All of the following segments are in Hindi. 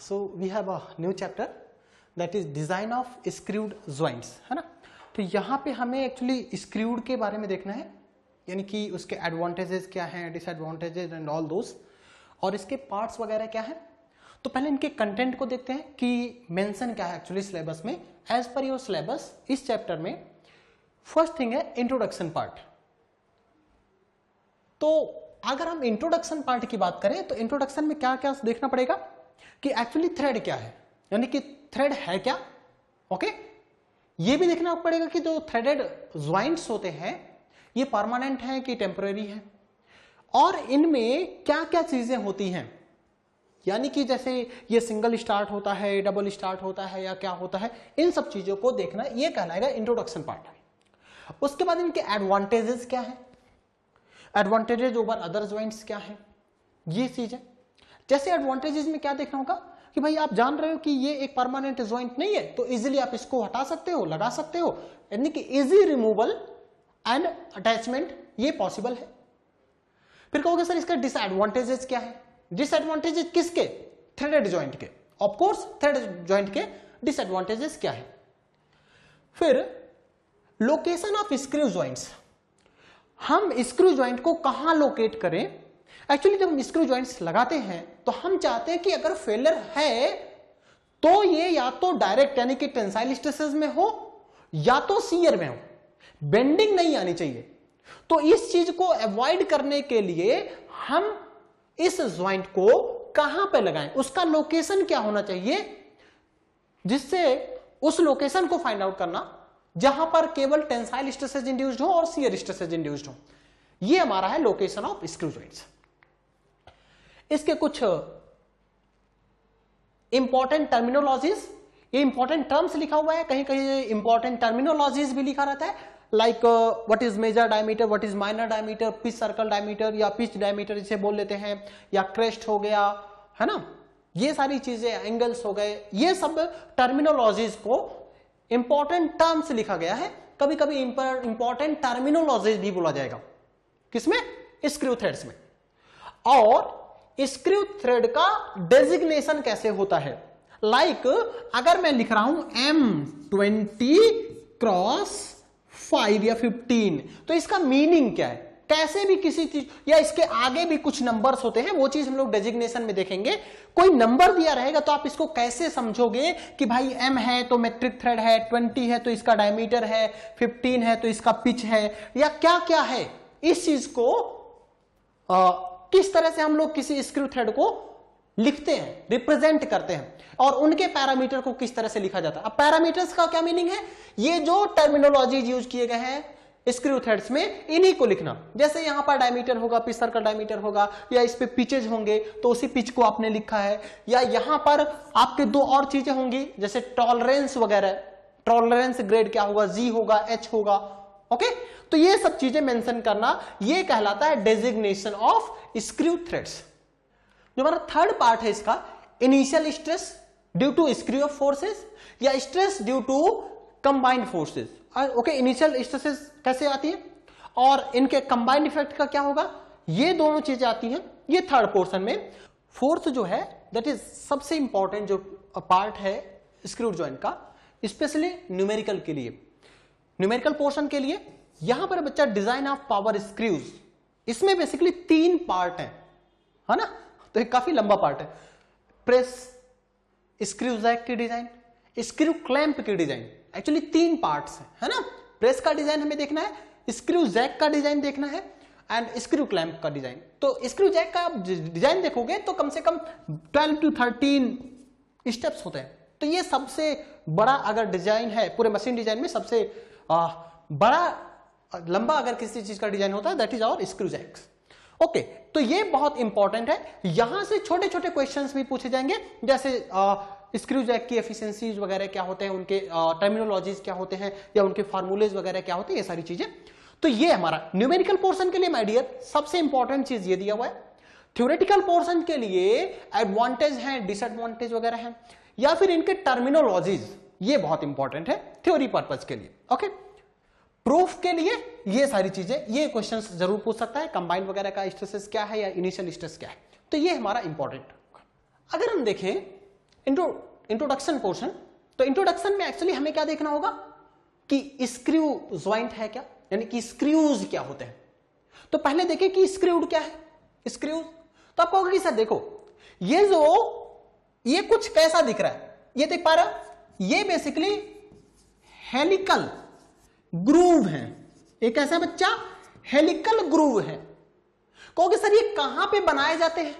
So we have a new chapter that is design of screwed joints, है ना। तो यहाँ पे हमें एक्चुअली स्क्रूड के बारे में देखना है, यानी कि उसके एडवांटेजेस क्या हैं, डिसएडवांटेजेस एंड ऑल दोस, और इसके पार्ट्स वगैरह क्या है। तो पहले इनके कंटेंट को देखते हैं कि मेंशन क्या है एक्चुअली सिलेबस में। एज पर योर सिलेबस इस चैप्टर में फर्स्ट थिंग है इंट्रोडक्शन पार्ट। तो अगर हम इंट्रोडक्शन पार्ट की बात करें तो इंट्रोडक्शन में क्या क्या देखना पड़ेगा कि एक्चुअली थ्रेड क्या है, यानी कि थ्रेड है क्या। ओके, ये भी देखना पड़ेगा कि जो थ्रेडेड ज्वाइंट्स होते हैं ये परमानेंट हैं कि टेम्पररी हैं, और इनमें क्या क्या चीजें होती हैं, यानी कि जैसे ये सिंगल स्टार्ट होता है, डबल स्टार्ट होता है या क्या होता है, इन सब चीजों को देखना, ये कहलाएगा इंट्रोडक्शन पार्ट। उसके बाद इनके एडवांटेजेस क्या है, एडवांटेजेस ओवर अदर ज्वाइंट्स क्या है, ये चीज है। जैसे एडवांटेजेस में क्या देखना होगा कि भाई आप जान रहे हो कि ये एक परमानेंट ज्वाइंट नहीं है, तो इजीली आप इसको हटा सकते हो, लगा सकते हो, यानी कि इजी रिमूवल एंड अटैचमेंट ये पॉसिबल है। फिर कहोगे सर इसका डिसएडवांटेजेस क्या है, डिसएडवांटेजेस किसके, थ्रेडेड ज्वाइंट के। ऑफ कोर्स थ्रेडेड ज्वाइंट के डिसएडवांटेजेस क्या है। फिर लोकेशन ऑफ स्क्रू ज्वाइंट्स, हम स्क्रू ज्वाइंट को कहां लोकेट करें। एक्चुअली जब हम स्क्रू ज्वाइंट्स लगाते हैं तो हम चाहते हैं कि अगर फेलियर है तो ये या तो डायरेक्ट यानी कि टेंसाइल स्ट्रेसेस में हो या तो शियर में हो, बेंडिंग नहीं आनी चाहिए। तो इस चीज को अवॉइड करने के लिए हम इस ज्वाइंट को कहां पे लगाएं, उसका लोकेशन क्या होना चाहिए, जिससे उस लोकेशन को फाइंड आउट करना जहां पर केवल टेंसाइल स्ट्रेसेस इंड्यूस्ड हो और शियर स्ट्रेसेस इंड्यूस्ड हो। ये हमारा है लोकेशन ऑफ स्क्रू ज्वाइंट्स। इसके कुछ इंपॉर्टेंट टर्मिनोलॉजीज, ये इंपॉर्टेंट टर्म्स लिखा हुआ है, कहीं कहीं इंपॉर्टेंट टर्मिनोलॉजीज भी लिखा रहता है, like what is major diameter, what is minor diameter, pitch circle diameter या पिच डायमीटर इसे बोल लेते हैं, या क्रेस्ट हो गया, है ना, ये सारी चीजें, एंगल्स हो गए, ये सब टर्मिनोलॉजीज को इंपॉर्टेंट टर्म्स लिखा गया है। कभी कभी इंपॉर्टेंट टर्मिनोलॉजीज भी बोला जाएगा, किसमें, स्क्रू थ्रेड्स में। और स्क्रू थ्रेड का डेजिग्नेशन कैसे होता है, लाइक अगर मैं लिख रहा हूं M20 × 5 या 15, तो इसका मीनिंग क्या है, कैसे भी किसी चीज, या इसके आगे भी कुछ नंबर्स होते हैं, वो चीज हम लोग डेजिग्नेशन में देखेंगे। कोई नंबर दिया रहेगा तो आप इसको कैसे समझोगे कि भाई M है तो मेट्रिक थ्रेड है, 20 है तो इसका डायमीटर है, 15 है तो इसका पिच है, या क्या क्या है, इस चीज को किस तरह से हम लोग किसी स्क्रू थ्रेड को लिखते हैं, रिप्रेजेंट करते हैं, और उनके पैरामीटर को किस तरह से लिखा जाता है। अब पैरामीटर्स का क्या मीनिंग है, ये जो टर्मिनोलॉजी यूज किए गए हैं स्क्रू थ्रेड्स में, इन्हीं को लिखना। जैसे यहां पर डायमीटर होगा, पिच सर्कल डायमीटर होगा, या इस पे पिचेज होंगे तो उसी पिच को आपने लिखा है, या यहां पर आपके दो और चीजें होंगी जैसे टॉलरेंस वगैरह, टॉलरेंस ग्रेड क्या होगा, G होगा, H होगा। ओके, तो ये सब चीजें मेंशन करना, ये कहलाता है डेजिग्नेशन ऑफ स्क्रू थ्रेड्स। जो हमारा थर्ड पार्ट है इसका, initial stress due to screw of forces या stress due to combined forces. Okay, initial stresses कैसे आती है और इनके कंबाइंड इफेक्ट का क्या होगा, ये दोनों चीजें आती हैं ये थर्ड पोर्शन में। फोर्थ जो है दैट इज सबसे इंपॉर्टेंट जो पार्ट है स्क्रू जॉइंट का, स्पेशली न्यूमेरिकल के लिए, न्यूमेरिकल पोर्शन के लिए। यहां पर बच्चा डिजाइन ऑफ पावर स्क्रूज, इसमें बेसिकली 3 पार्ट है ना, तो एक काफी लंबा पार्ट है। प्रेस, स्क्रू जैक की डिजाइन, स्क्रू क्लैंप की डिजाइन, एक्चुअली 3 पार्ट्स है ना। प्रेस का डिजाइन हमें देखना है, स्क्रू जैक का डिजाइन देखना है, एंड स्क्रू क्लैंप का डिजाइन। तो स्क्रू जैक का आप डिजाइन देखोगे तो कम से कम 12 to 13 स्टेप्स होते हैं। तो ये सबसे बड़ा अगर डिजाइन है पूरे मशीन डिजाइन में, सबसे बड़ा लंबा अगर किसी चीज का डिजाइन होता है that is our screw jacks. Okay, तो ये बहुत इंपॉर्टेंट है। यहां से छोटे छोटे क्वेश्चंस भी पूछे जाएंगे, जैसे स्क्रू जैक की एफिशिएंसीज वगैरह क्या होते हैं, उनके टर्मिनोलॉजीज क्या होते हैं, या उनके फार्मूलेज वगैरह क्या होते हैं, ये सारी चीजें। तो ये हमारा न्यूमेरिकल पोर्शन के लिए माय डियर सबसे इंपॉर्टेंट चीज ये दिया हुआ है। थ्योरेटिकल पोर्शन के लिए एडवांटेज है, डिसएडवांटेज वगैरह है, या फिर इनके टर्मिनोलॉजीज, ये बहुत इंपॉर्टेंट है थ्योरी पर्पज के लिए। ओके, प्रूफ के लिए ये सारी चीजें, ये क्वेश्चंस जरूर पूछ सकता है, कंबाइंड वगैरह का स्ट्रेसेस क्या है या इनिशियल स्ट्रेस क्या है, तो ये हमारा इंपॉर्टेंट। अगर हम देखें इंट्रोडक्शन पोर्शन। तो इंट्रोडक्शन में एक्चुअली हमें क्या देखना होगा कि स्क्रू ज्वाइंट है क्या, यानी कि स्क्रूज क्या होते हैं। तो पहले देखें कि स्क्रूड क्या है। स्क्रूज तो आप कहोगे कि सर देखो ये कुछ कैसा दिख रहा है, ये देख पा रहे हो, ये बेसिकली हेलिकल ग्रूव है। एक ऐसा बच्चा हेलिकल ग्रूव है। कहोगे सर ये कहां पे बनाए जाते हैं।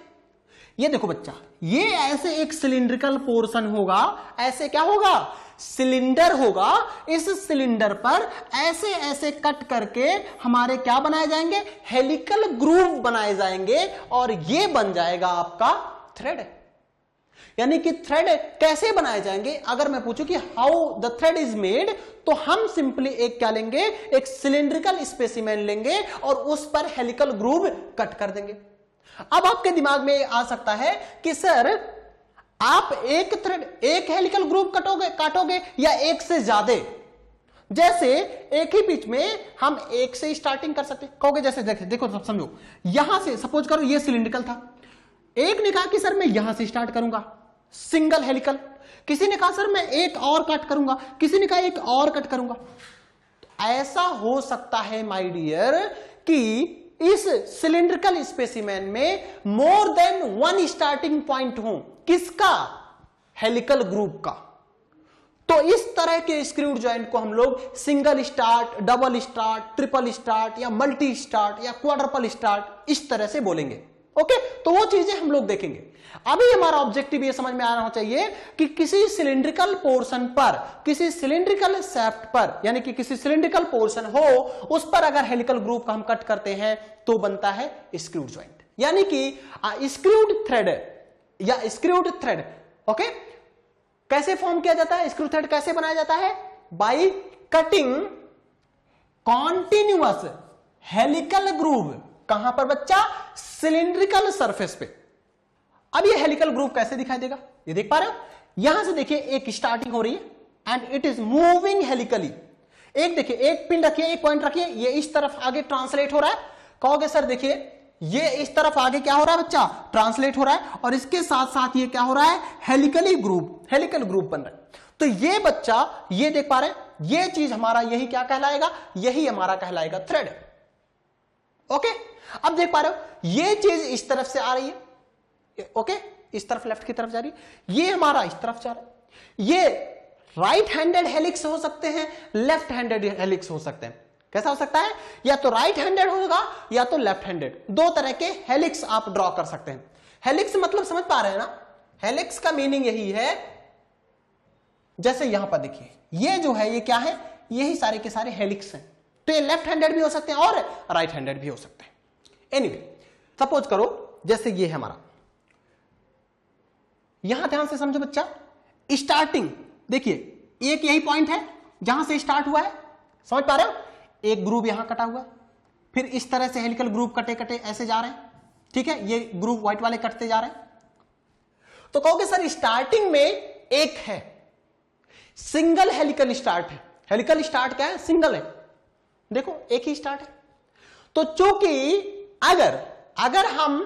ये देखो बच्चा, ये ऐसे एक सिलिंड्रिकल पोर्शन होगा, ऐसे क्या होगा, सिलेंडर होगा। इस सिलेंडर पर ऐसे ऐसे कट करके हमारे क्या बनाए जाएंगे, हेलिकल ग्रूव बनाए जाएंगे, और ये बन जाएगा आपका थ्रेड। यानी कि थ्रेड कैसे बनाए जाएंगे, अगर मैं पूछूं कि how the thread is made, तो हम सिंपली एक क्या लेंगे, एक सिलिंड्रिकल स्पेसिमेन लेंगे और उस पर हेलिकल ग्रूव कट कर देंगे। अब आपके दिमाग में आ सकता है कि सर आप एक थ्रेड, एक हेलिकल ग्रूव काटोगे या एक से ज्यादा। जैसे एक ही पिच में हम एक से स्टार्टिंग कर सकते हैं। कहोगे जैसे देखो समझो, यहां से सपोज करो ये सिलिंड्रिकल था, एक ने कहा कि सर मैं यहां से स्टार्ट करूंगा सिंगल हेलिकल, किसी ने कहा सर मैं एक और कट करूंगा, किसी ने कहा एक और कट करूंगा। तो ऐसा हो सकता है माय डियर कि इस सिलिंड्रिकल स्पेसिमेन में more than one starting point हो, किसका, हेलिकल ग्रुप का। तो इस तरह के स्क्रूड जॉइंट को हम लोग single start, double start, triple start या मल्टी स्टार्ट या क्वाड्रपल स्टार्ट इस तरह से बोलेंगे। ओके, तो वो चीजें हम लोग देखेंगे। अभी हमारा ऑब्जेक्टिव ये समझ में आना चाहिए कि किसी सिलिंड्रिकल पोर्शन पर, किसी सिलिंड्रिकल शेफ्ट पर, यानी कि किसी सिलिंड्रिकल पोर्शन हो, उस पर अगर हेलिकल ग्रुप का हम कट करते हैं तो बनता है स्क्रूड जॉइंट, यानी कि स्क्रूड थ्रेड या स्क्रूड थ्रेड। ओके, कैसे फॉर्म किया जाता है, स्क्रू थ्रेड कैसे बनाया जाता है, by cutting continuous helical groove. कहां पर बच्चा, सिलिंड्रिकल सरफेस पे। अब ये हेलिकल ग्रूव कैसे दिखाई देगा, ये देख पा रहे हो, यहां से देखिए एक स्टार्टिंग हो रही है and it is moving helically. एक देखिए, एक पिन रखिए, एक पॉइंट रखिए, ये इस तरफ आगे ट्रांसलेट हो रहा है। कहोगे सर देखिए ये इस तरफ आगे क्या हो रहा है बच्चा, ट्रांसलेट हो रहा है, और इसके साथ साथ ये क्या हो रहा है, हेलिकली ग्रुप, हेलिकल ग्रुप बन रहा है। तो ये बच्चा, ये देख पा रहे हैं, ये चीज हमारा यही क्या कहलाएगा, यही हमारा कहलाएगा थ्रेड। ओके, अब देख पा रहे हो ये चीज इस तरफ से आ रही है, ओके, इस तरफ लेफ्ट की तरफ जा रही है, ये हमारा इस तरफ जा रहा है। ये राइट हैंडेड हेलिक्स हो सकते हैं, लेफ्ट हैंडेड हेलिक्स हो सकते हैं। कैसा हो सकता है, या तो राइट हैंडेड होगा या तो लेफ्ट हैंडेड, दो तरह के हेलिक्स आप ड्रॉ कर सकते हैं। हेलिक्स मतलब समझ पा रहे हैं ना, हेलिक्स का मीनिंग यही है, जैसे यहां पर देखिए ये जो है, ये क्या है, यही सारे के सारे हेलिक्स हैं। तो ये लेफ्ट हैंडेड भी हो सकते हैं और राइट हैंडेड भी हो सकते हैं। एनीवे, सपोज करो जैसे ये है हमारा, यहां ध्यान से समझो बच्चा, स्टार्टिंग देखिए, एक यही पॉइंट है जहां से स्टार्ट हुआ है, समझ पा रहे हो, एक ग्रुप यहां कटा हुआ है, फिर इस तरह से हेलिकल ग्रुप कटे कटे ऐसे जा रहे हैं, ठीक है, ये ग्रुप व्हाइट वाले कटते जा रहे हैं। तो कहोगे सर स्टार्टिंग में एक है, सिंगल हेलिकल स्टार्ट है। हेलिकल स्टार्ट क्या है, सिंगल है, देखो एक ही स्टार्ट है। तो चूंकि अगर हम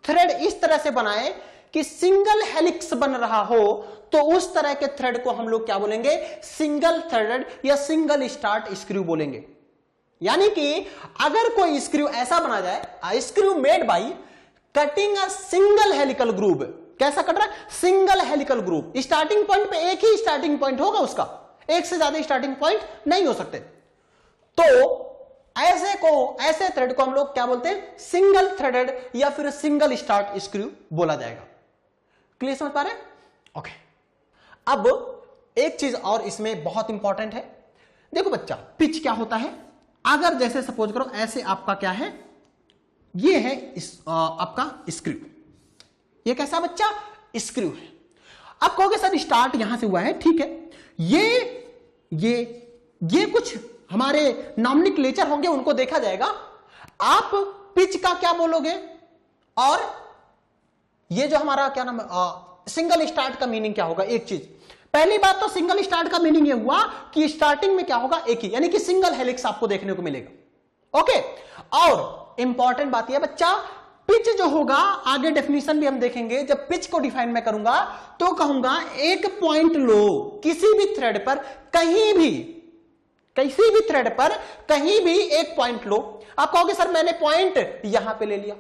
थ्रेड इस तरह से बनाए कि सिंगल हेलिक्स बन रहा हो, तो उस तरह के थ्रेड को हम लोग क्या बोलेंगे, सिंगल थ्रेडेड या सिंगल स्टार्ट स्क्रू बोलेंगे। यानी कि अगर कोई स्क्रू ऐसा बना जाए, screw made by cutting a single helical groove. कैसा कट रहा है, single helical groove. Starting point पे एक ही स्टार्टिंग पॉइंट होगा उसका, एक से ज्यादा स्टार्टिंग पॉइंट नहीं हो सकते। तो ऐसे थ्रेड को हम लोग क्या बोलते हैं, सिंगल थ्रेडेड या फिर सिंगल स्टार्ट स्क्रू बोला जाएगा। क्लियर समझ पा रहे हैं? ओके, अब एक चीज और इसमें बहुत इंपॉर्टेंट है। देखो बच्चा, पिच क्या होता है, अगर जैसे सपोज करो ऐसे आपका क्या है, ये है आपका स्क्रू, ये कैसा बच्चा, स्क्रू है। अब कहोगे सर स्टार्ट यहां से हुआ है, ठीक है, ये कुछ हमारे नॉमेनक्लेचर होंगे, उनको देखा जाएगा। आप पिच का क्या बोलोगे, और ये जो हमारा क्या नाम, सिंगल स्टार्ट का मीनिंग क्या होगा। एक चीज, पहली बात तो सिंगल स्टार्ट का मीनिंग ये हुआ कि स्टार्टिंग में क्या होगा, एक ही, यानी कि सिंगल हेलिक्स आपको देखने को मिलेगा। ओके, और इंपॉर्टेंट बात यह बच्चा, पिच जो होगा, आगे डेफिनेशन भी हम देखेंगे, जब पिच को डिफाइन मैं करूंगा तो कहूंगा एक पॉइंट लो किसी भी थ्रेड पर, कहीं भी, किसी भी थ्रेड पर कहीं भी एक पॉइंट लो। आप कहोगे सर मैंने पॉइंट यहां पे ले लिया,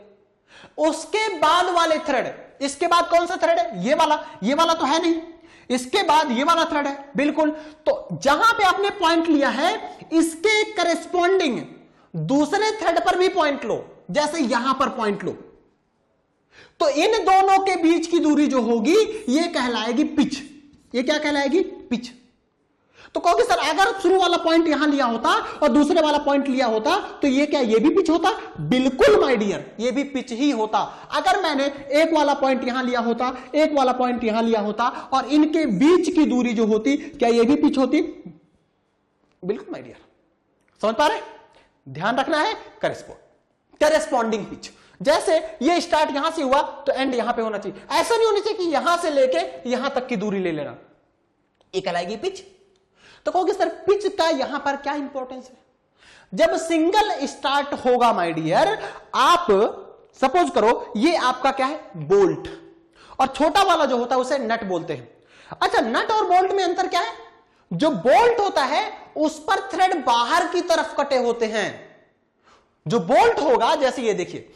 उसके बाद वाले थ्रेड, इसके बाद कौन सा थ्रेड है, ये वाला तो है नहीं, इसके बाद ये वाला थ्रेड है, बिल्कुल। तो जहां पे आपने पॉइंट लिया है इसके करेस्पॉन्डिंग दूसरे थ्रेड पर भी पॉइंट लो, जैसे यहां पर पॉइंट लो, तो इन दोनों के बीच की दूरी जो होगी ये कहलाएगी पिच। ये क्या कहलाएगी, पिच। तो कहोगे सर अगर शुरू वाला पॉइंट यहां लिया होता और दूसरे वाला पॉइंट लिया होता तो ये क्या, ये भी पिच होता? बिल्कुल माय डियर, ये भी पिच ही होता। अगर मैंने एक वाला पॉइंट यहां लिया होता, एक वाला पॉइंट यहां लिया होता और इनके बीच की दूरी जो होती, क्या ये भी पिच होती? बिल्कुल माय डियर। समझ पा रहे? ध्यान रखना है, करेस्पॉन्डिंग पिच। जैसे ये स्टार्ट यहां से हुआ तो एंड यहां पे होना चाहिए, ऐसा नहीं होना चाहिए कि यहां से लेके यहां तक की दूरी ले लेना, ये कहलाएगी पिच। तो कहोगे सर पिच का यहां पर क्या इंपॉर्टेंस है? जब सिंगल स्टार्ट होगा माय डियर, आप सपोज करो ये आपका क्या है, बोल्ट, और छोटा वाला जो होता है उसे नट बोलते हैं। अच्छा, नट और बोल्ट में अंतर क्या है? जो बोल्ट होता है उस पर थ्रेड बाहर की तरफ कटे होते हैं। जो बोल्ट होगा, जैसे ये देखिए,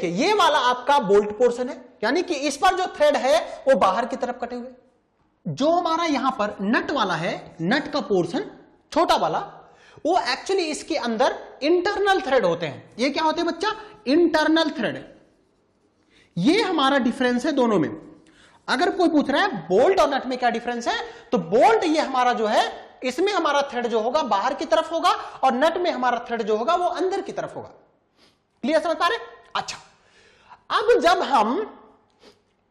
ये वाला आपका बोल्ट पोर्शन है, यानी कि इस पर जो थ्रेड है वो बाहर की तरफ कटे हुए। जो हमारा यहां पर नट वाला है, नट का पोर्शन छोटा वाला, वो एक्चुअली इसके अंदर इंटरनल थ्रेड होते हैं। ये क्या होते हैं बच्चा, इंटरनल थ्रेड। ये हमारा डिफरेंस है दोनों में। अगर कोई पूछ रहा है बोल्ट और नट में क्या डिफरेंस है, तो बोल्ट ये हमारा जो है, इसमें हमारा थ्रेड जो होगा बाहर की तरफ होगा और नट में हमारा थ्रेड जो होगा वो अंदर की तरफ होगा। क्लियर, समझ पा रहे? अच्छा, अब जब हम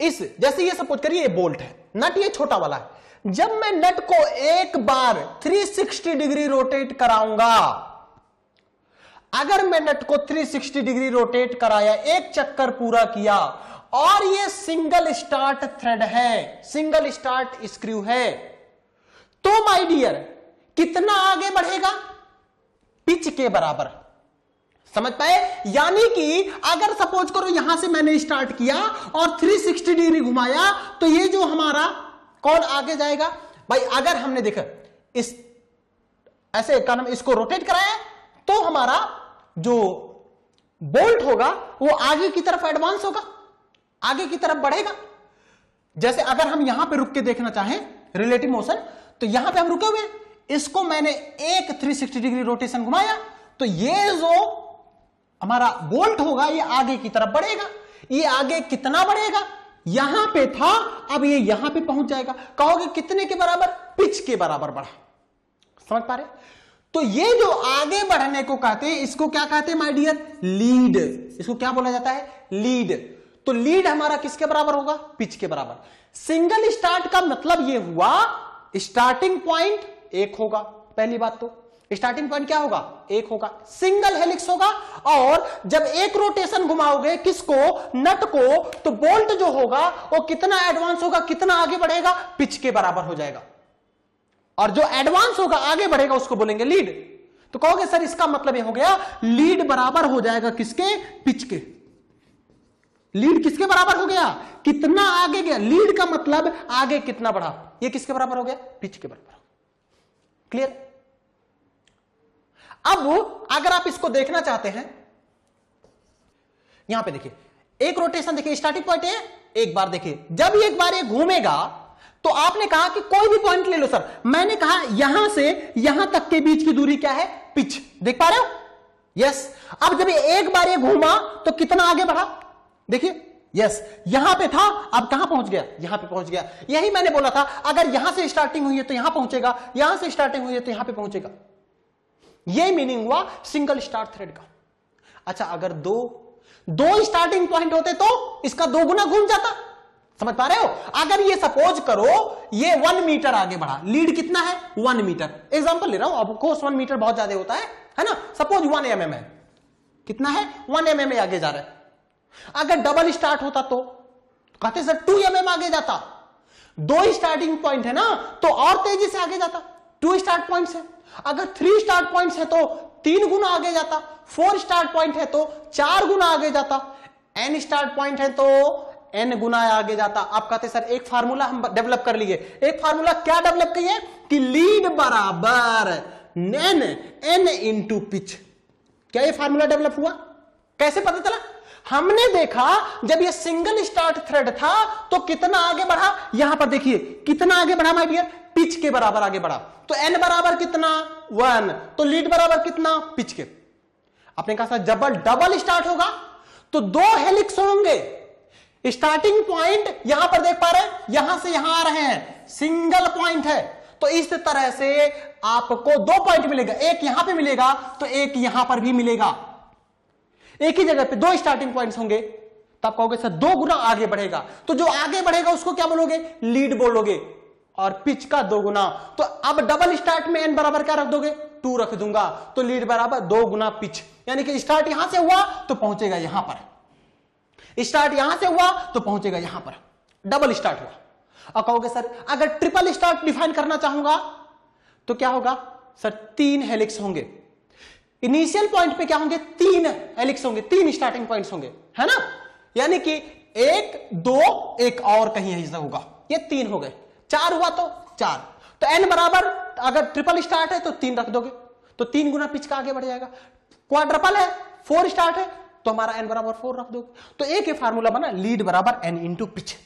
इस, जैसे ये सपोज करिए ये बोल्ट है, नट ये छोटा वाला है, जब मैं नट को एक बार 360 डिग्री रोटेट कराऊंगा, अगर मैं नट को 360 डिग्री रोटेट कराया, एक चक्कर पूरा किया, और ये सिंगल स्टार्ट थ्रेड है, सिंगल स्टार्ट स्क्रू है, तो माय डियर कितना आगे बढ़ेगा, पिच के बराबर। समझ पाए? यानी कि अगर सपोज करो यहां से मैंने स्टार्ट किया और 360 डिग्री घुमाया, तो ये जो हमारा कौन आगे जाएगा भाई? अगर हमने देखा इस ऐसे इसको रोटेट कराया, तो हमारा जो बोल्ट होगा वो आगे की तरफ एडवांस होगा, आगे की तरफ बढ़ेगा। जैसे अगर हम यहां पे रुक के देखना चाहें रिलेटिव मोशन, तो यहां पे हम रुके हुए, इसको मैंने एक 360 डिग्री रोटेशन घुमाया, तो ये जो हमारा बोल्ट होगा ये आगे की तरफ बढ़ेगा। ये आगे कितना बढ़ेगा? यहां पे था, अब ये यहां पे पहुंच जाएगा। कहोगे कितने के बराबर? पिच के बराबर बढ़ा। समझ पा रहे? तो ये जो आगे बढ़ने को कहते हैं, इसको क्या कहते हैं माय डियर? लीड। इसको क्या बोला जाता है? लीड। तो लीड हमारा किसके बराबर होगा? पिच के बराबर। सिंगल स्टार्ट का मतलब ये हुआ स्टार्टिंग पॉइंट एक होगा, पहली बात तो स्टार्टिंग पॉइंट क्या होगा? एक होगा। सिंगल हेलिक्स होगा, और जब एक रोटेशन घुमाओगे किसको? नट को, तो बोल्ट जो होगा वो कितना एडवांस होगा, कितना आगे बढ़ेगा? पिच के बराबर हो जाएगा। और जो एडवांस होगा, आगे बढ़ेगा, उसको बोलेंगे लीड। तो कहोगे सर इसका मतलब ये हो गया लीड बराबर हो जाएगा किसके? पिच के। लीड किसके बराबर हो गया? कितना आगे गया। लीड का मतलब आगे कितना बढ़ा। ये किसके बराबर हो गया? पिच के बराबर। क्लियर? अब अगर आप इसको देखना चाहते हैं, यहां पे देखिए एक रोटेशन, देखिए स्टार्टिंग पॉइंट है, एक बार देखिए जब एक बार ये घूमेगा, तो आपने कहा कि कोई भी पॉइंट ले लो सर, मैंने कहा यहां से यहां तक के बीच की दूरी क्या है? पिच। देख पा रहे हो? यस। अब जब ये एक बार ये घूमा तो कितना आगे बढ़ा? देखिए, यस, यहां पे था, अब कहां पहुंच गया? यहां पे पहुंच गया। यही मैंने बोला था, अगर यहां से स्टार्टिंग हुई है तो यहां पहुंचेगा, यहां से स्टार्टिंग हुई है तो यहां पे पहुंचेगा। ये मीनिंग हुआ सिंगल स्टार्ट थ्रेड का। अच्छा, अगर दो स्टार्टिंग पॉइंट होते तो इसका 2 गुना घूम जाता। समझ पा रहे हो? अगर ये सपोज करो ये 1 मीटर आगे बढ़ा, लीड कितना है? 1 मीटर। एग्जांपल ले रहा हूं, ऑफ कोर्स 1 मीटर बहुत ज्यादा होता है ना? सपोज 1 mm है, कितना है? 1 mm आगे जा रहा है। अगर डबल स्टार्ट होता तो कहते सर 2 mm आगे जाता। 2 स्टार्टिंग पॉइंट है ना, तो और तेजी से आगे जाता। 2 स्टार्ट पॉइंट्स है। अगर 3 स्टार्ट पॉइंट्स है तो 3 गुना आगे जाता। 4 स्टार्ट पॉइंट है तो 4 गुना आगे जाता। n स्टार्ट पॉइंट है तो n गुना आगे जाता। आप कहते सर एक फार्मूला हम डेवलप कर लिए। एक फार्मूला क्या डेवलप किए कि लीड बराबर n इंटू पिच। क्या ये फार्मूला डेवलप हुआ? कैसे पता चला? हमने देखा जब ये सिंगल स्टार्ट थ्रेड था तो कितना आगे बढ़ा, यहां पर देखिए कितना आगे बढ़ा माय डियर, पिच के बराबर आगे बढ़ा। तो n बराबर कितना 1, तो लीड बराबर कितना पिच के। आपने कहा सर जब डबल स्टार्ट होगा तो 2 हेलिक्स होंगे। स्टार्टिंग पॉइंट यहां पर देख पा रहे हैं, यहां से यहां आ रहे हैं, सिंगल पॉइंट है। तो इस तरह से आपको 2 पॉइंट मिलेगा, एक यहां पे मिलेगा तो एक यहां पर भी मिलेगा। एक ही जगह पे 2 स्टार्टिंग पॉइंट्स होंगे तो आप कहोगे सर 2 गुना आगे बढ़ेगा। तो जो आगे बढ़ेगा उसको क्या बोलोगे? लीड बोलोगे। और पिच का 2 गुना। तो अब डबल स्टार्ट में n बराबर क्या रख दोगे? 2 रख दूंगा। तो लीड बराबर 2 गुना पिच। यानी कि स्टार्ट यहां से हुआ तो पहुंचेगा यहां पर, स्टार्ट यहां से हुआ तो पहुंचेगा यहां पर, डबल स्टार्ट हुआ। और कहोगे सर अगर ट्रिपल स्टार्ट डिफाइन करना चाहूंगा तो क्या होगा? सर 3 हेलिक्स होंगे। इनिशियल पॉइंट पे क्या होंगे? 3 हेलिक्स होंगे, 3 स्टार्टिंग पॉइंट्स होंगे, है ना। यानी कि 1 2 एक और कहीं ऐसा होगा, ये 3 हो गए। 4 हुआ तो 4। तो n बराबर अगर ट्रिपल स्टार्ट है तो 3 रख दोगे तो 3 गुना पिच का आगे बढ़ जाएगा। क्वाड्रपल है, 4 स्टार्ट है तो हमारा n बराबर 4 रख दोगे। तो एक ही फार्मूला बना, लीड बराबर n इंटू पिच।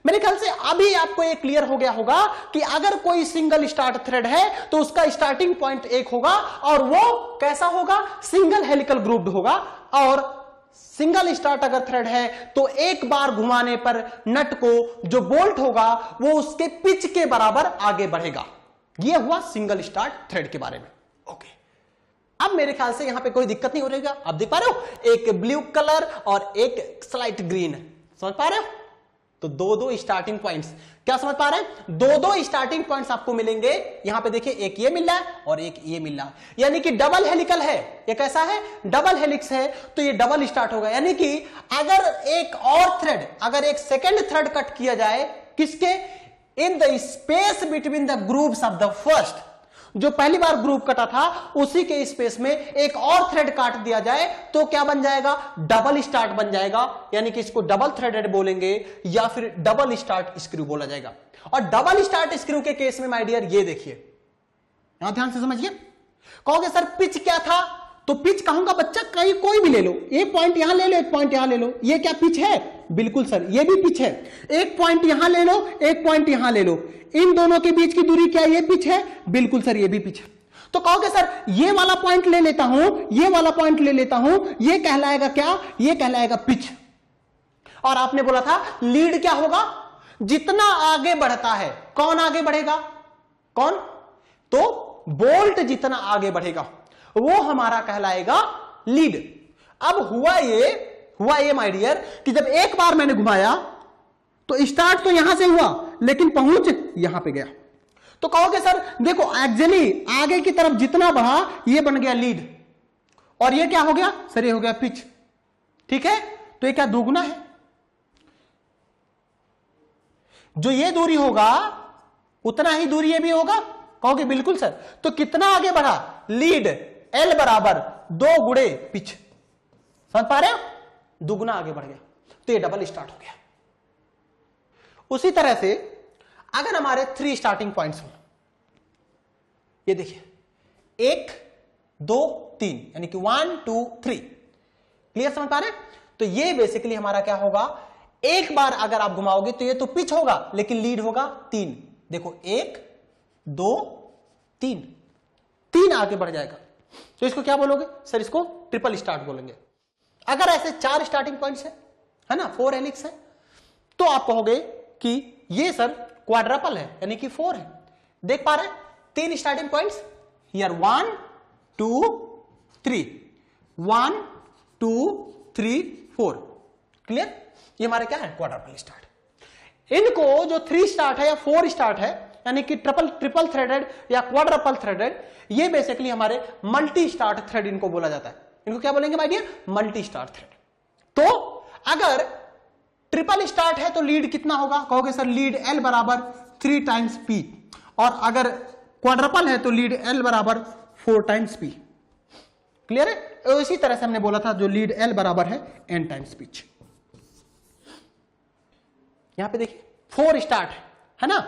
मेरे ख्याल से अभी आपको ये क्लियर हो गया होगा कि अगर कोई सिंगल स्टार्ट थ्रेड है तो उसका स्टार्टिंग पॉइंट 1 होगा और वो कैसा होगा? सिंगल हेलिकल ग्रुप्ड होगा। और सिंगल स्टार्ट अगर थ्रेड है तो एक बार घुमाने पर नट को जो बोल्ट होगा वो उसके पिच के बराबर आगे बढ़ेगा। ये हुआ सिंगल स्टार्ट थ्रेड के बारे में। ओके, अब मेरे ख्याल से यहां पे कोई दिक्कत नहीं हो रही। आप देख पा रहे हो, एक ब्लू कलर और एक स्लाइट ग्रीन, समझ पा रहे हो? तो 2 स्टार्टिंग पॉइंट्स, क्या समझ पा रहे हैं? 2 स्टार्टिंग पॉइंट्स आपको मिलेंगे। यहां पे देखिए एक ये मिल रहा है और एक ये मिल रहा है, यानी कि डबल हेलिकल है। ये कैसा है? डबल हेलिक्स है। तो ये डबल स्टार्ट होगा। यानी कि अगर एक और थ्रेड, अगर एक सेकेंड थ्रेड कट किया जाए किसके? In the space between the groups of the first, जो पहली बार ग्रुप कटा था उसी के स्पेस में एक और थ्रेड काट दिया जाए तो क्या बन जाएगा? डबल स्टार्ट बन जाएगा। यानी कि इसको डबल थ्रेडेड बोलेंगे या फिर डबल स्टार्ट स्क्रू बोला जाएगा। और डबल स्टार्ट स्क्रू के केस में माय डियर ये देखिए, यहां ध्यान से समझिए। कहोगे सर पिच क्या था? तो पिच कहूंगा बच्चा कहीं कोई भी ले लो, एक पॉइंट यहां ले लो, एक पॉइंट यहां ले लो। ये क्या पिच है? बिल्कुल सर, ये भी पिच है। एक पॉइंट यहां ले लो, एक पॉइंट यहां ले लो, इन दोनों के बीच की दूरी क्या ये पिच है? बिल्कुल सर, ये भी पिच है। तो कहोगे सर ये वाला पॉइंट ले लेता हूं, ये वाला पॉइंट ले लेता हूं, ये कहलाएगा क्या? ये कहलाएगा पिच। और आपने बोला था लीड क्या होगा? जितना आगे बढ़ता है, कौन आगे बढ़ेगा? कौन? तो बोल्ट जितना आगे बढ़ेगा वो हमारा कहलाएगा लीड। अब हुआ ये माय डियर कि जब एक बार मैंने घुमाया तो स्टार्ट तो यहां से हुआ लेकिन पहुंच यहां पे गया। तो कहोगे सर देखो एक्चुअली आगे की तरफ जितना बढ़ा ये बन गया लीड और ये क्या हो गया? सर ये हो गया पिच। ठीक है, तो ये क्या दोगुना है? जो ये दूरी होगा उतना ही दूरी ये भी होगा। कहोगे बिल्कुल सर। तो कितना आगे बढ़ा? लीड L बराबर 2 गुणे पिच। समझ पा रहे हो? दुगुना आगे बढ़ गया तो ये डबल स्टार्ट हो गया। उसी तरह से अगर हमारे 3 स्टार्टिंग पॉइंट्स हो, ये देखिए 1 2 3 यानी कि 1 2 3, क्लियर? समझ पा रहे हैं? तो ये बेसिकली हमारा क्या होगा? एक बार अगर आप घुमाओगे तो ये तो पिच होगा लेकिन लीड होगा 3। देखो 1 2 3 आगे बढ़ जाएगा। तो इसको क्या बोलोगे? सर इसको ट्रिपल स्टार्ट बोलेंगे। अगर ऐसे 4 स्टार्टिंग पॉइंट्स है ना, 4 हेलिक्स है, तो आप कहोगे कि ये सर क्वाड्रपल है यानी कि 4 है। देख पा रहे हैं 3 स्टार्टिंग पॉइंट्स हियर 1 2 3, 1 2 3 4, क्लियर? ये हमारे क्या है? Quadruple start. इनको जो 3 स्टार्ट है या 4 स्टार्ट है यानी कि ट्रिपल थ्रेडेड या क्वाड्रपल थ्रेडेड, ये बेसिकली हमारे मल्टी स्टार्ट थ्रेड इनको बोला जाता है। इनको क्या बोलेंगे my dear? Multi start thread. तो अगर ट्रिपल स्टार्ट है तो लीड कितना होगा? कहोगे सर लीड L बराबर 3 टाइम्स P, और अगर क्वाड्रपल है तो लीड L बराबर 4 टाइम्स P। क्लियर है? इसी तरह से हमने बोला था जो लीड L बराबर है N टाइम्स पिच। यहां पे देखिए 4 स्टार्ट है ना,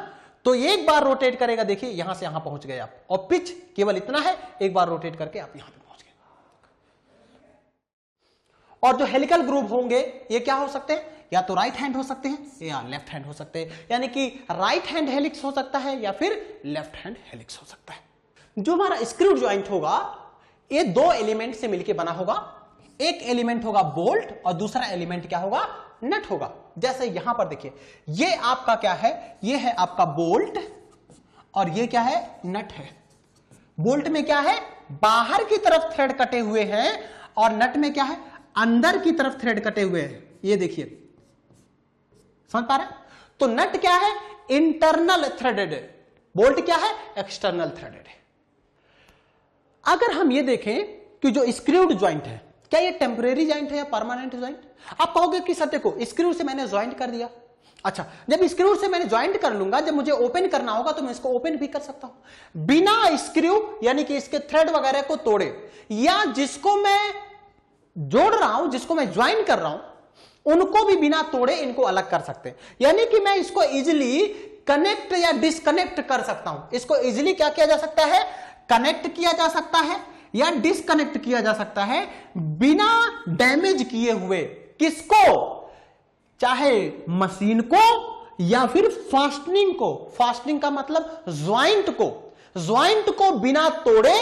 तो एक बार रोटेट करेगा, देखिए यहां से यहां पहुंच गए आप, और पिच केवल इतना है, एक बार रोटेट करके आप यहां पे पहुंच गए। और जो हेलिकल ग्रूव होंगे ये क्या हो सकते हैं, या तो राइट हैंड हो सकते हैं या लेफ्ट हैंड हो सकते हैं, यानी कि राइट हैंड हेलिक्स हो सकता है या फिर लेफ्ट हैंड हेलिक्स हो सकता है। जो हमारा स्क्रू जॉइंट होगा ये 2 एलिमेंट से मिलकर बना होगा, एक एलिमेंट होगा बोल्ट और दूसरा एलिमेंट क्या होगा, नट होगा। जैसे यहां पर देखिए ये आपका क्या है, ये है आपका बोल्ट और ये क्या है, नट है। बोल्ट में क्या है, बाहर की तरफ थ्रेड कटे हुए हैं, और नट में क्या है, अंदर की तरफ थ्रेड कटे हुए हैं। ये देखिए, समझ पा रहे हैं? तो नट क्या है, इंटरनल थ्रेडेड है, बोल्ट क्या है, एक्सटर्नल थ्रेडेड है। अगर हम ये देखें कि जो स्क्रूड ज्वाइंट है, क्या ये टेम्परेरी ज्वाइंट है या परमानेंट ज्वाइंट? आप कहोगे कि सर देखो स्क्रू से मैंने ज्वाइंट कर दिया, अच्छा जब स्क्रू से मैंने ज्वाइंट कर लूंगा, जब मुझे ओपन करना होगा तो मैं इसको ओपन भी कर सकता हूं बिना स्क्रू यानी कि इसके थ्रेड वगैरह को तोड़े, या जिसको मैं जोड़ रहा हूं, जिसको मैं ज्वाइन कर रहा हूं, उनको भी बिना तोड़े इनको अलग कर सकते हैं। यानी कि मैं इसको इजिली कनेक्ट या डिसकनेक्ट कर सकता हूं। इसको इजिली क्या किया जा सकता है, कनेक्ट किया जा सकता है या डिसकनेक्ट किया जा सकता है बिना डैमेज किए हुए। किसको, चाहे मशीन को या फिर फास्टनिंग को। फास्टनिंग का मतलब ज्वाइंट को, ज्वाइंट को बिना तोड़े,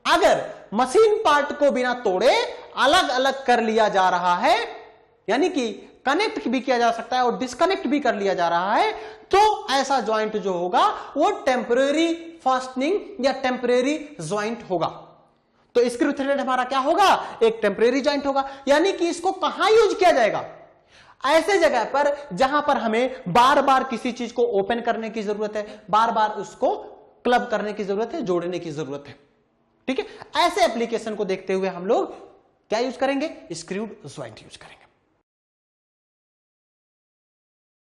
अगर मशीन पार्ट को बिना तोड़े अलग अलग कर लिया जा रहा है, यानी कि कनेक्ट भी किया जा सकता है और डिस्कनेक्ट भी कर लिया जा रहा है, तो ऐसा ज्वाइंट जो होगा वो टेम्परेरी फास्टनिंग या टेम्परेरी ज्वाइंट होगा। तो स्क्रू थ्रेड हमारा क्या होगा, एक टेम्परेरी ज्वाइंट होगा। यानी कि इसको कहां यूज किया जाएगा, ऐसे जगह पर जहां पर हमें बार बार किसी चीज को ओपन करने की जरूरत है, बार बार उसको क्लब करने की जरूरत है, जोड़ने की जरूरत है। ठीक है, ऐसे एप्लीकेशन को देखते हुए हम लोग क्या यूज करेंगे, स्क्रूड ज्वाइंट यूज करेंगे।